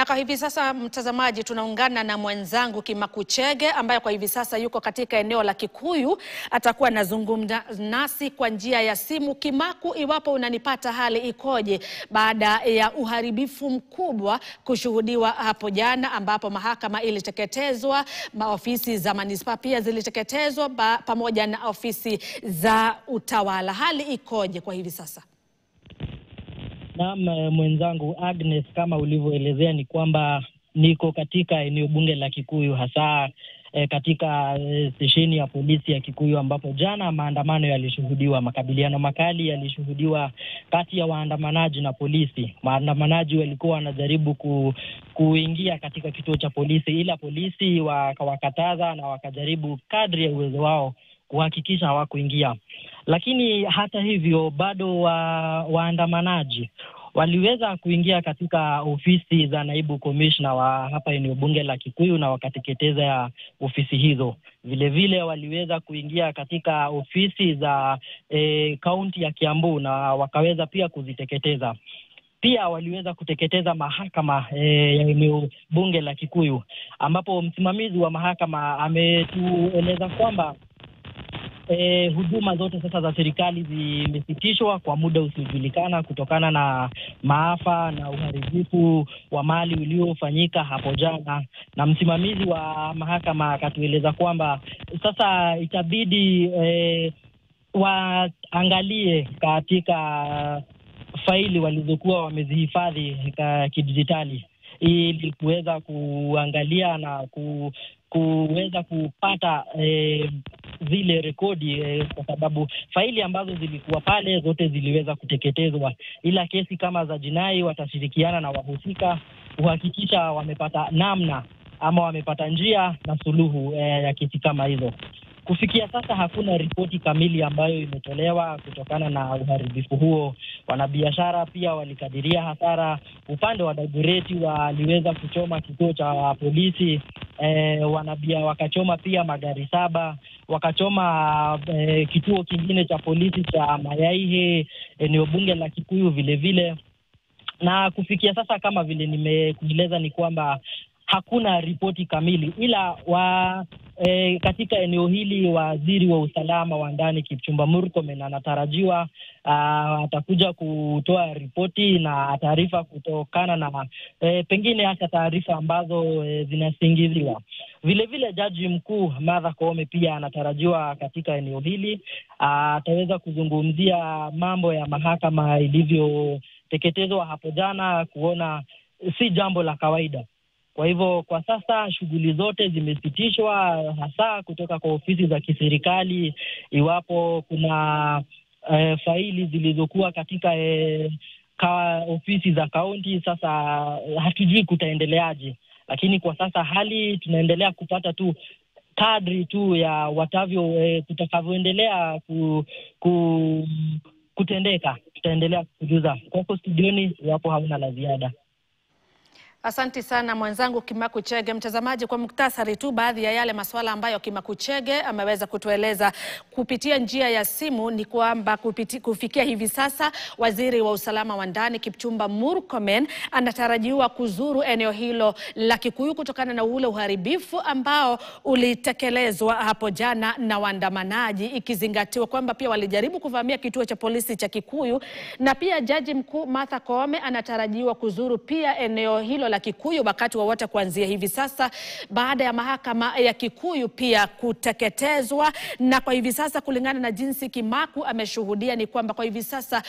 Na kwa hivi sasa mtazamaji, tunaungana na mwenzangu Kimaku Chege ambaye kwa hivi sasa yuko katika eneo la Kikuyu. Atakuwa anazungumza nasi kwa njia ya simu. Kimaku, iwapo unanipata, hali ikoje baada ya uharibifu mkubwa kushuhudiwa hapo jana ambapo mahakama iliteketezwa, maofisi za manispaa pia ziliteketezwa pamoja na ofisi za utawala? Hali ikoje kwa hivi sasa? Naam, mwenzangu Agnes, kama ulivyoelezea ni kwamba niko katika eneo bunge la Kikuyu, hasa katika stesheni ya polisi ya Kikuyu, ambapo jana maandamano yalishuhudiwa, makabiliano makali yalishuhudiwa kati ya waandamanaji na polisi. Waandamanaji walikuwa wanajaribu kuingia katika kituo cha polisi, ila polisi wakawakataza na wakajaribu kadri ya uwezo wao kuhakikisha hawakuingia. Lakini hata hivyo bado waandamanaji waliweza kuingia katika ofisi za naibu komishna wa hapa eneo bunge la Kikuyu na wakateketeza ofisi hizo. Vile vile waliweza kuingia katika ofisi za kaunti ya Kiambu na wakaweza pia kuziteketeza. Pia waliweza kuteketeza mahakama ya eneo bunge la Kikuyu, ambapo msimamizi wa mahakama ametueleza kwamba huduma zote sasa za serikali zimesitishwa kwa muda usiojulikana kutokana na maafa na uharibifu wa mali uliofanyika hapo jana. Na msimamizi wa mahakama akatueleza kwamba sasa itabidi waangalie katika faili walizokuwa wamezihifadhi kidijitali ili kuweza kuangalia na kuweza kupata zile rekodi, kwa sababu faili ambazo zilikuwa pale zote ziliweza kuteketezwa, ila kesi kama za jinai watashirikiana na wahusika kuhakikisha wamepata namna ama wamepata njia na suluhu ya kesi kama hizo. Kufikia sasa hakuna ripoti kamili ambayo imetolewa kutokana na uharibifu huo. Wanabiashara pia walikadiria hasara. Upande wa Dagoretti waliweza kuchoma kituo cha polisi, wakachoma pia magari 7, wakachoma kituo kingine cha polisi cha Mayaihe, eneo bunge la Kikuyu vile vile. Na kufikia sasa kama vile nimekueleza ni kwamba hakuna ripoti kamili, ila katika eneo hili waziri wa usalama wa ndani Kipchumba Murkomen anatarajiwa atakuja kutoa ripoti na taarifa kutokana na pengine hata taarifa ambazo zinasingiziwa. Vile vile jaji mkuu Martha Koome pia anatarajiwa katika eneo hili. Ataweza kuzungumzia mambo ya mahakama ilivyoteketezwa hapo jana, kuona si jambo la kawaida. Kwa hivyo kwa sasa shughuli zote zimesitishwa, hasa kutoka kwa ofisi za kiserikali. Iwapo kuna faili zilizokuwa katika ofisi za kaunti, sasa hatujui kutaendeleaje. Lakini kwa sasa hali tunaendelea kupata tu kadri tu ya kutakavyoendelea kutendeka. Tutaendelea kujuza. Kwa studioni iwapo hauna la ziada. Asante sana mwenzangu Kimaku Chege. Mtazamaji, kwa muktasari tu baadhi ya yale masuala ambayo Kimaku Chege ameweza kutueleza kupitia njia ya simu ni kwamba kufikia hivi sasa waziri wa usalama wa ndani Kipchumba Murkomen anatarajiwa kuzuru eneo hilo la Kikuyu kutokana na ule uharibifu ambao ulitekelezwa hapo jana na waandamanaji, ikizingatiwa kwamba pia walijaribu kuvamia kituo cha polisi cha Kikuyu. Na pia jaji mkuu Martha Koome anatarajiwa kuzuru pia eneo hilo la Kikuyu wakati wowote kuanzia hivi sasa, baada ya mahakama ya Kikuyu pia kuteketezwa. Na kwa hivi sasa kulingana na jinsi Kimaku ameshuhudia ni kwamba kwa hivi sasa